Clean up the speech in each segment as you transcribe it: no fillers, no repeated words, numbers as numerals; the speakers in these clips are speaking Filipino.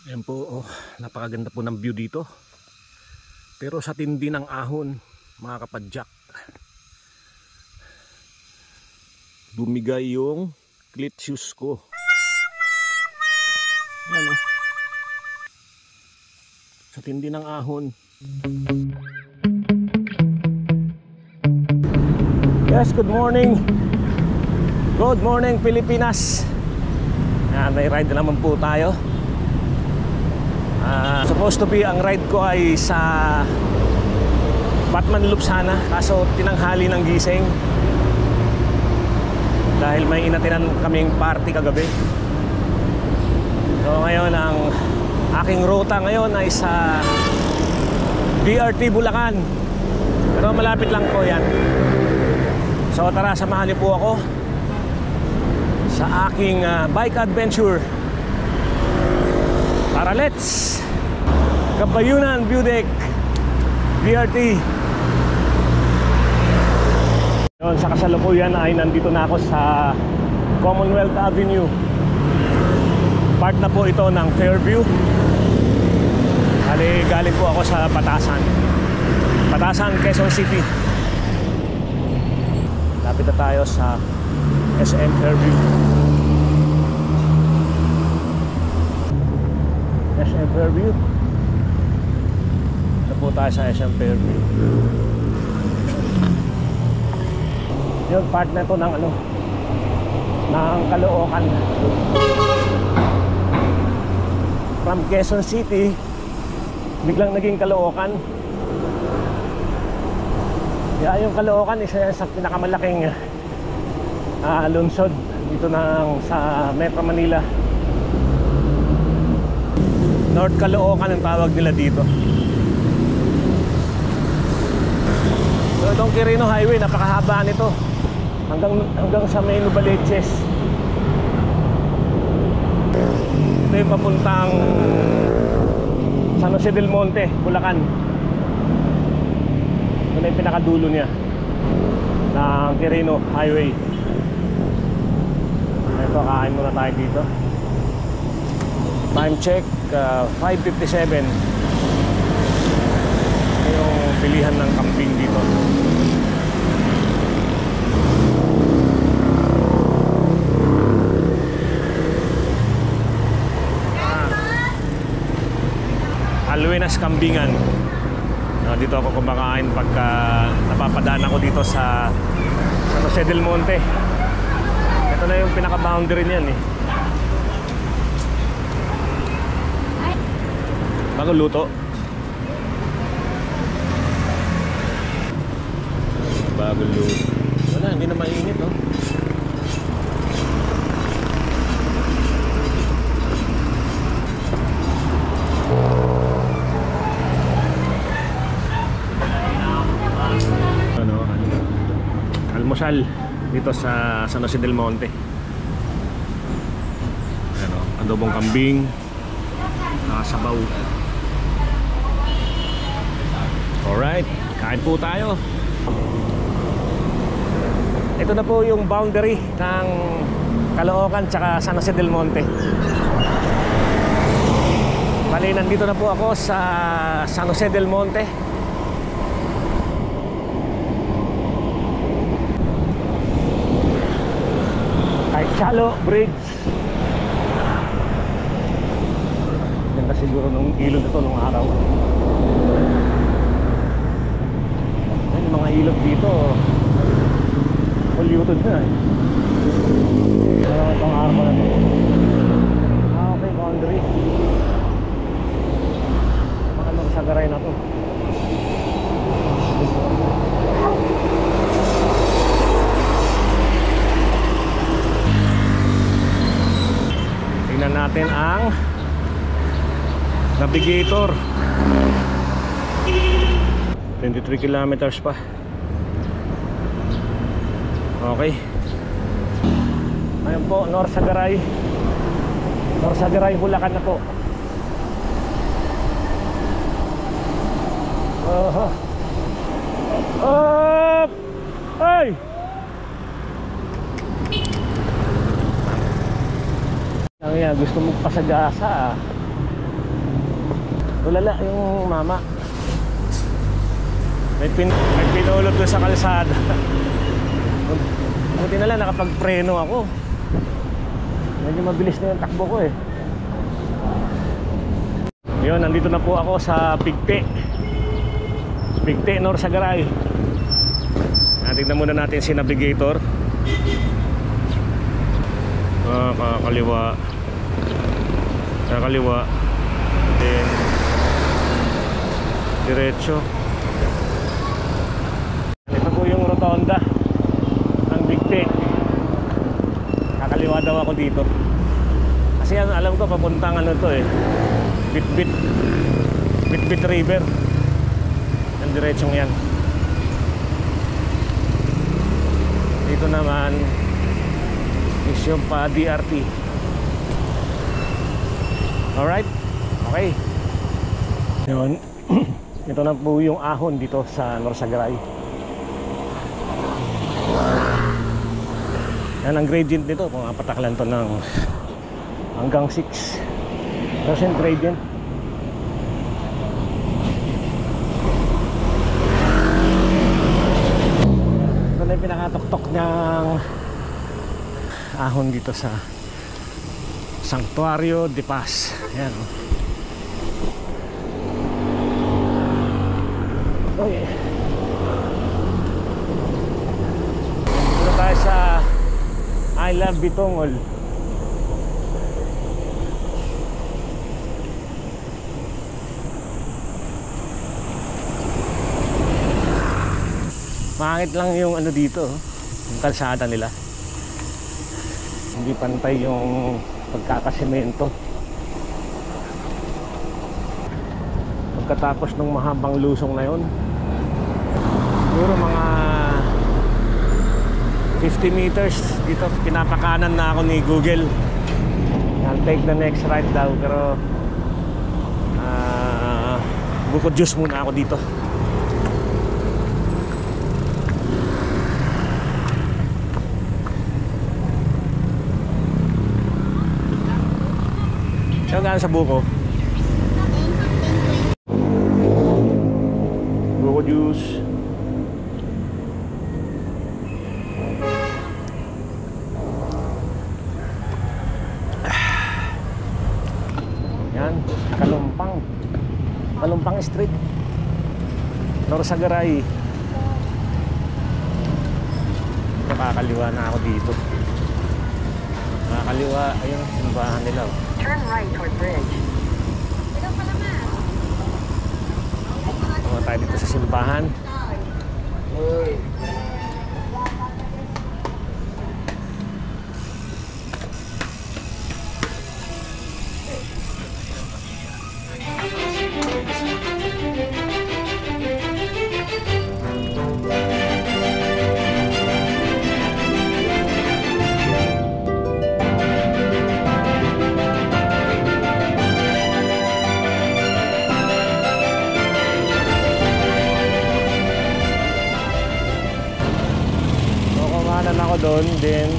Ayan po, oh, napakaganda po ng view dito. Pero sa tindi ng ahon, mga kapadyak, bumigay yung cleat shoes ko. Ayan, oh. Sa tindi ng ahon. Yes, good morning. Good morning, Pilipinas. Ayan, may ride na naman po tayo. Supposed to be ang ride ko ay sa Batman Loop sana, kaso tinanghali ng gising dahil may inatinan kaming party kagabi. So ngayon ang aking ruta ngayon ay sa BRT Bulacan, pero malapit lang po yan. So tara, samahan niyo po ako sa aking bike adventure. Para let's Kabayunan View Deck BRT. Yun, sa kasalukuyan ay nandito na ako sa Commonwealth Avenue. Part na po ito ng Fairview. Galing po ako sa Batasan, Quezon City. Lapit na tayo sa SM Fairview. SM Fairview. Ito po tayo sa SM Fairview. Yun, part na ito ng ng Caloocan. From Quezon City, biglang naging Caloocan. Kaya yung Caloocan, isa yan sa pinakamalaking lungsod dito sa Metro Manila. North Caloocan ang tawag nila dito. So itong Quirino Highway, napakahaba nito hanggang sa may Novaliches. Ito yung papuntang San Jose del Monte, Bulacan. Ito na yung pinakadulo niya ng Quirino Highway. Ito, kain muna tayo dito. Time check, 5:57. Yung bilihan ng camping dito. Alwenas Kambingan. Dito ako kumakain pagka napapadaan ako dito sa San Jose del Monte. Ito na yung pinaka-boundary niyan eh. Bagong luto. Bagong luto. Wala, hindi na mainit, oh. Almusal dito sa San Jose del Monte. Adobong kambing, sabaw. Alright, kain po tayo. Ito na po yung boundary ng Caloocan tsaka San Jose del Monte. Bali, nandito na po ako sa San Jose del Monte. Kahit shallow bridge. Ganda siguro nung ilog ito nung araw. Mga ilog dito polluted na eh. Parang itong arma na ito. Okay, boundary. Mga magsagaray na ito. Tingnan natin ang navigator. 23 kilometers pa. Okay. Ayun po, Norsagaray, Bulacan na po. Up! Ay! Gusto mo pasagasa ah. Tulala yung mama. May pinulot doon sa kalsada. Buti na lang nakapagpreno ako. Medyo mabilis na yung takbo ko eh. Yun, nandito na po ako sa Pigte, Norsagaray. Tignan muna natin si navigator. Kakaliwa. Kakaliwa. Then diretso. Ito po yung rotonda ng Pigte. Kakaliwa daw ako dito. Kasi alam ko papuntang ano to eh, Bitbit River. Ang diretsong yan. Dito naman is yung pa DRT. Alright? Okay. Yun. Ito na po yung ahon dito sa Norsagaray. Yan ang gradient nito. Kung pataklan to ng hanggang 6% gradient. Ito na yung pinakatok-tok ng ahon dito sa Santuario de Paz. Ayan. Okay. Dito tayo sa I Love Bitongol. Pangit lang yung ano dito, yung kalsada nila. Hindi pantay yung pagkakasemento. Pagkatapos ng mahabang lusong na yun, siguro mga 50 meters dito, pinapakanan na ako ni Google. I'll take the next right daw, pero bukod juice muna ako dito. Saan gaan sa buko? Buko juice. Yan, Kalumpang Street, Norsagaray. Nakakaliwa na ako dito. Nakakaliwa, ayun, simbahan nila. Turn right toward bridge. Tayo dito sa simbahan. Ako doon din,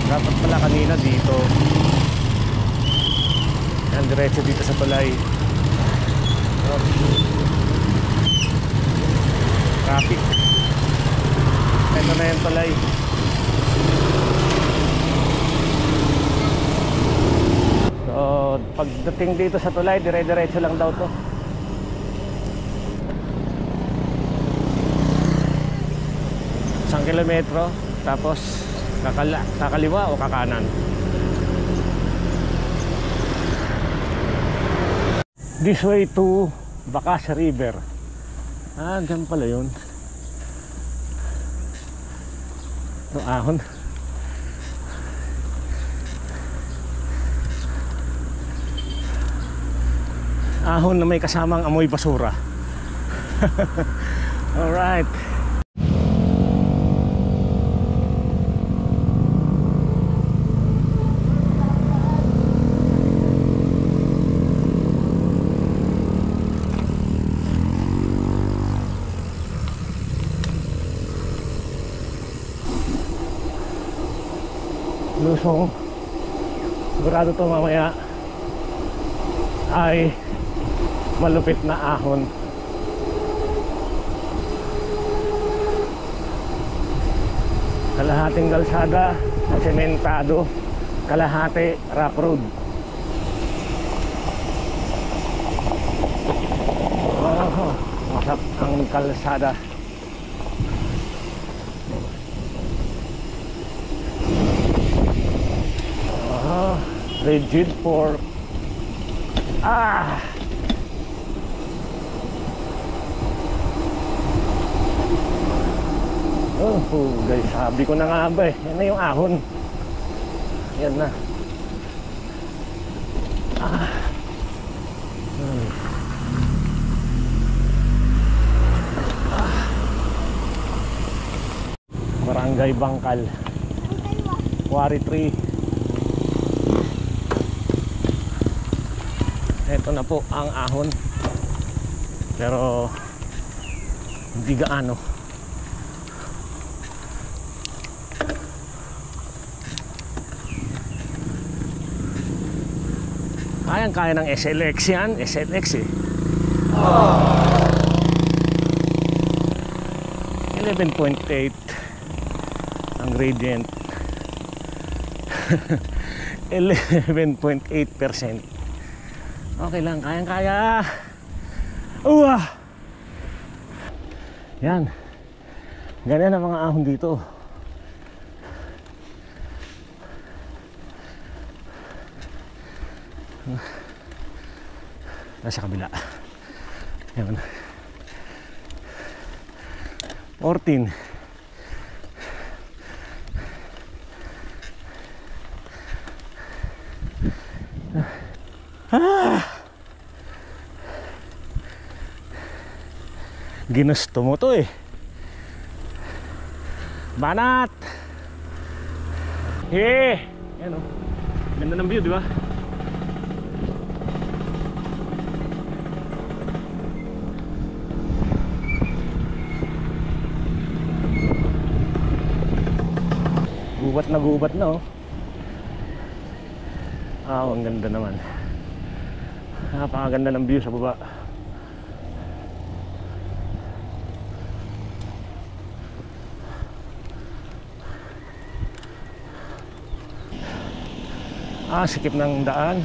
dapat pala kanina dito. Yan, diretso dito sa tulay. Traffic. Ito na yung tulay. So pagdating dito sa tulay, dire-diretso lang daw to. Isang kilometro. Tapos kakaliwa o kakanan. This way to Bacas River. Dyan pala yun. Ito ahon. Ahon na may kasamang amoy basura. Alright. Lusong, sigurado to mamaya ay malupit na ahon. Kalahating kalsada na sementado, kalahati rough road. Oh, masap ang kalsada. Rigid for guys, sabi ko na nga ba eh, yan na yung ahon. Yan na. Barangay Bangkal, Quarry 3. Ito na po ang ahon, pero hindi gaano. Kaya ng SLX yan, SLX eh. 11.8 ang gradient. 11.8%. Okay lang, kayang-kaya. Yan. Ganyan ang mga ahon dito. Nasa kabila. Yan. 14. Ginusto mo to eh. Banat. Yan o. Ganda ng view, di ba? Gubat na oh. Ang ganda naman. Napakaganda ng view sa baba. Sikip ng daan.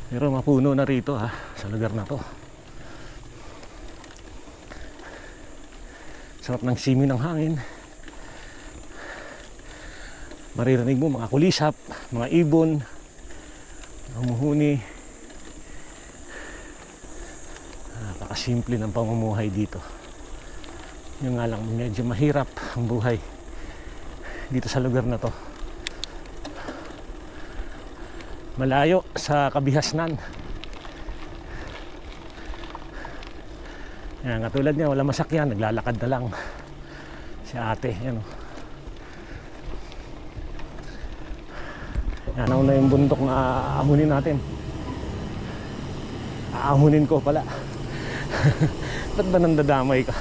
Pero mapuno na rito sa lugar na to. Sarap ng simoy ng hangin. Maririnig mo mga kulisap, mga ibon, mga muhuni. Napakasimple ng pamumuhay dito. Yung nga lang, medyo mahirap ang buhay dito sa lugar na to. Malayo sa kabihasnan. Yan, katulad niya, wala masakyan, naglalakad na lang si ate. Yan o. Yan na yung bundok na aahunin natin. Aahunin ko pala. Ba't ba nandadamay ka?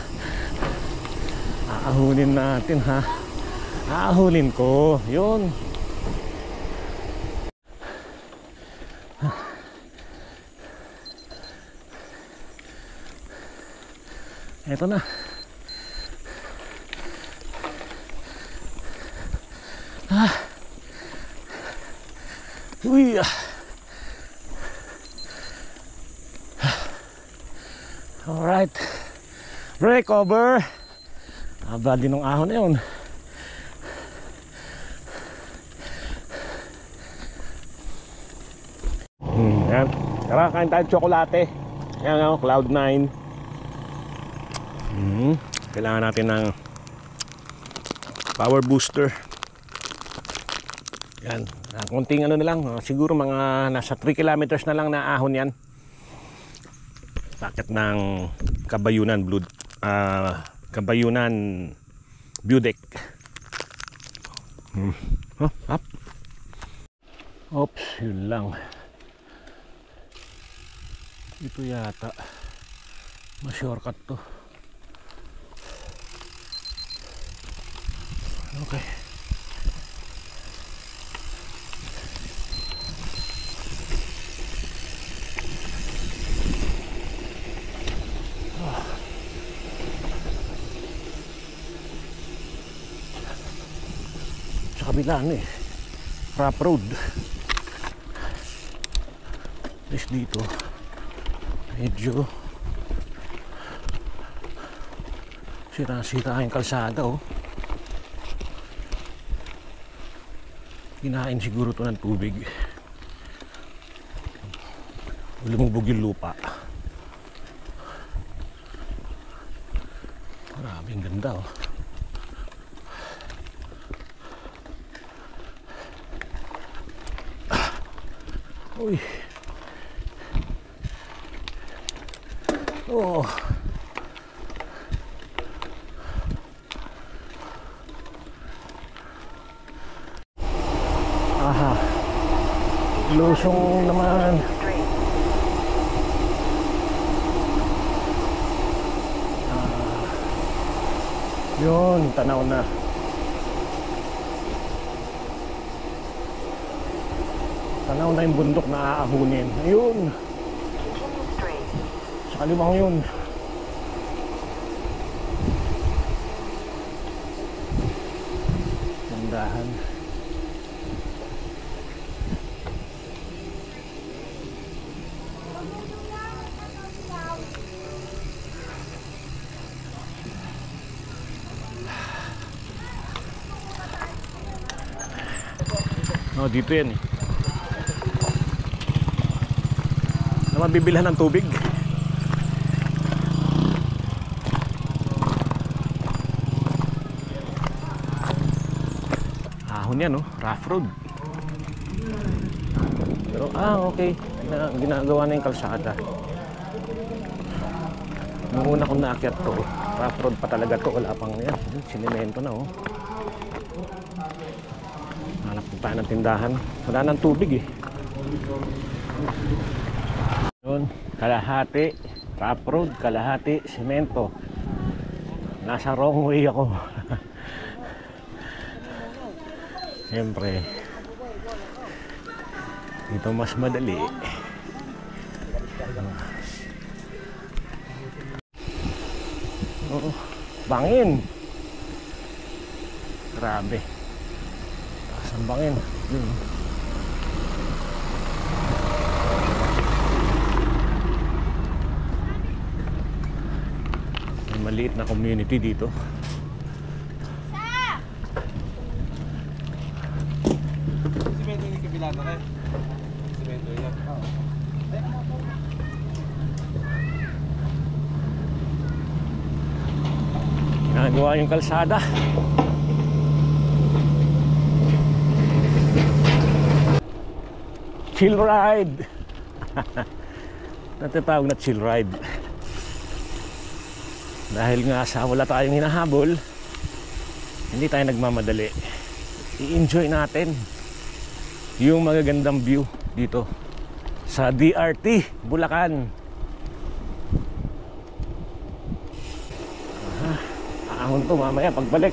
Aahunin natin ha. Aahunin ko. Yun. Ito na. Uy. Alright. Break over. Haba din ng ahon na yun. Yan. Tara, kain tayo tsokolate. Yan o, Cloud9. Kailangan natin ng power booster. Yan. Kunting ano na lang. Siguro mga nasa 3 kilometers na lang na ahon yan. Packet ng Kabayunan Kabayunan Budek. Up. Oops, yun lang. Ito yata ma-shortcut to. Okay. kabila ano eh, rough road. At least dito medyo sira-sira yung kalsada oh. Kinain siguro to ng tubig. Lumubog yung lupa. Grabe, ang ganda oh. Uy. Oh. Aha. Lusong naman. Yun, tanaw na. Tanaw na yung bundok na aahunin. Ayun. Sa kaliwang yun. Mandahan. Oh, dito yan eh. Na mabibilhan ng tubig. Ahon yan oh, rough road. Pero okay, ginagawa na yung kalsada. Nung una kong naakyat to, rough road pa talaga to, wala pang yan. Sinemento na oh. Hanap pa ng tindahan. Wala nang tubig eh. Yun, kalahati rough road, kalahati semento. Nasa wrong way ako. Siyempre dito mas madali. Oh, bangin. Grabe. Sambangin. Yun. May maliit na community dito. Simento yung kabilado rin. Simento yan. Ginagawa yung kalsada. Chill ride. Natatawag na chill ride. Dahil nga sa wala tayong hinahabol, hindi tayo nagmamadali. I-enjoy natin yung magagandang view dito sa DRT, Bulacan. Ahon to mamaya pagbalik.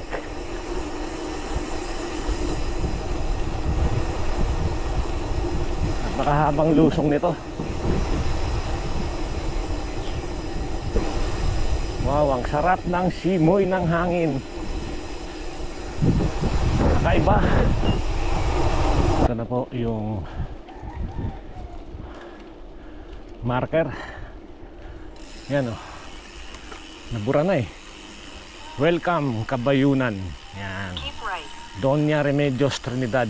Napakahabang lusong nito. Wow, ang sarap ng simoy ng hangin. Kakaiba. Ito na po yung marker. Yan o. Nabura na eh. Welcome, Kabayunan. Yan. Keep right. Doña Remedios Trinidad.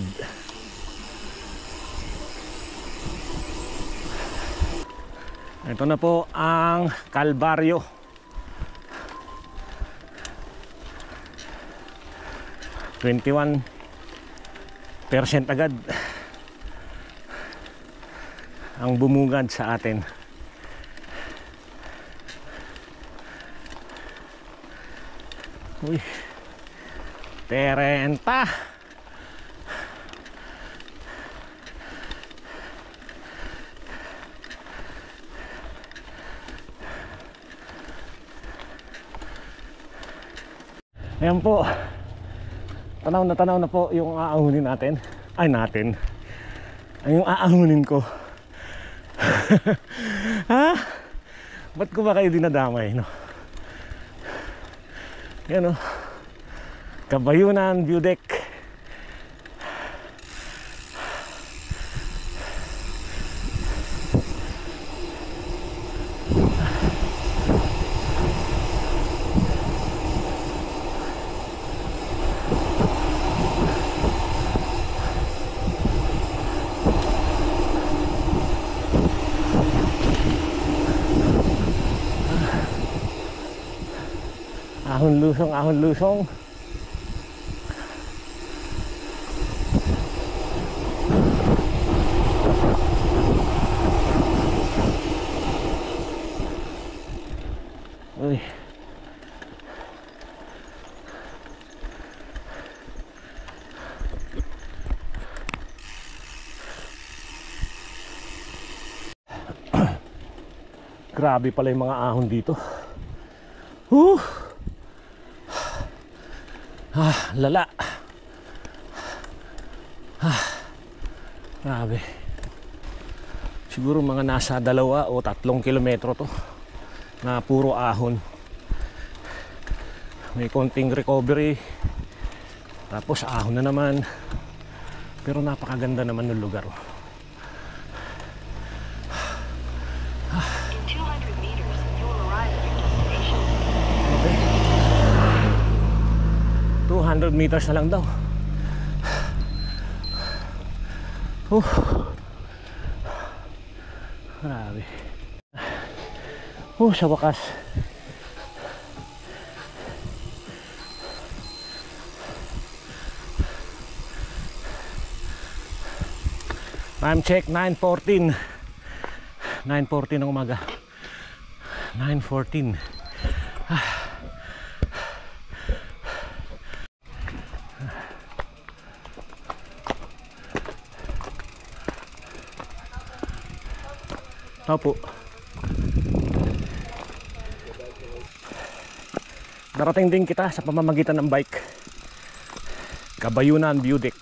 Ito na po ang Kalbaryo. %21 agad ang bumungad sa atin. Uy, 30. Ayan po. Tanaw na po yung aahunin natin. Ay natin. Ay yung aahunin ko. Ha? Ba't ko ba kayo dinadamay, no? Yan o. Kabayunan View Deck. Ahon lusong, ahon lusong. Uy. Grabe pala yung mga ahon dito. Lala. Grabe. Siguro mga nasa 2 o 3 kilometro to na puro ahon. May konting recovery, tapos ahon na naman. Pero napakaganda naman ng lugar. In 200 meters, you will arrive at your destination. Okay. 200 meters na lang daw. Grabe. Sa wakas. Time check 9:14. 9:14 ng umaga. 9:14. Opo. Darating din kita sa pamamagitan ng bike. Kabayunan View Deck.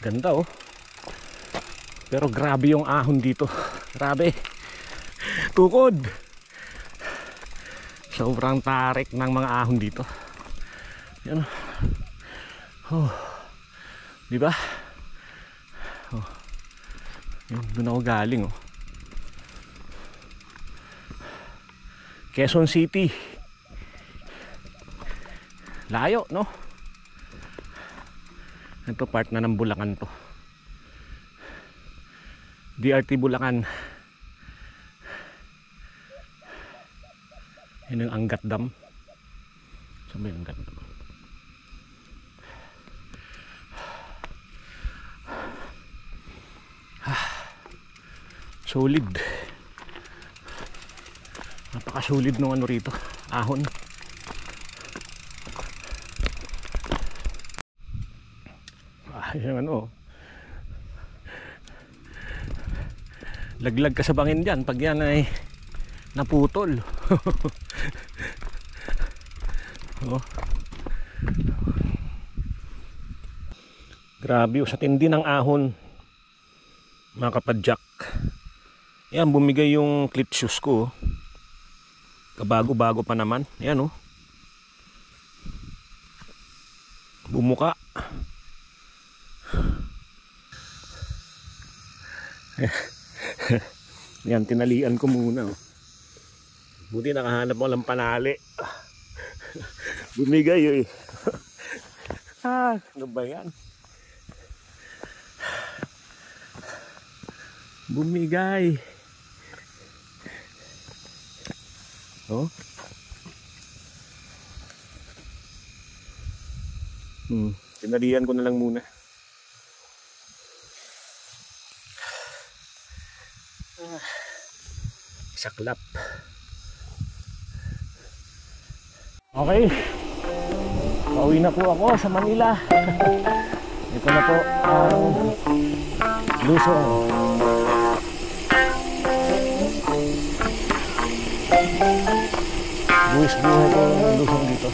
Ganda oh. Pero grabe yung ahon dito. Grabe. Tukod. Sobrang tarik ng mga ahon dito. Yan. Di ba? Doon ako galing oh. Quezon City. Layo, no? Ito part na ng Bulacan to. DRT Bulacan. Yan yung Angat Dam. Saan ba yung Angat Dam? Solid. Napaka-solid nung ano rito. Ahon. Yung ano. Laglag ka sa bangin dyan pag yan ay naputol. Grabe sa tindi ng ahon, mga kapadyak. Yan, bumigay yung clip shoes ko. Kabago-bago pa naman. Yan oh. Bumuka. Yan, tinalian ko muna oh. Buti nakahanap mo lang panali. Bumigay eh. Ano ba yan? Bumigay. Oh. Tinalian ko na lang muna. Saklap. Okay. Pauwi na po ako sa Manila. Ito na po ang Luzon. Buwis buhay ko ng Luzon dito.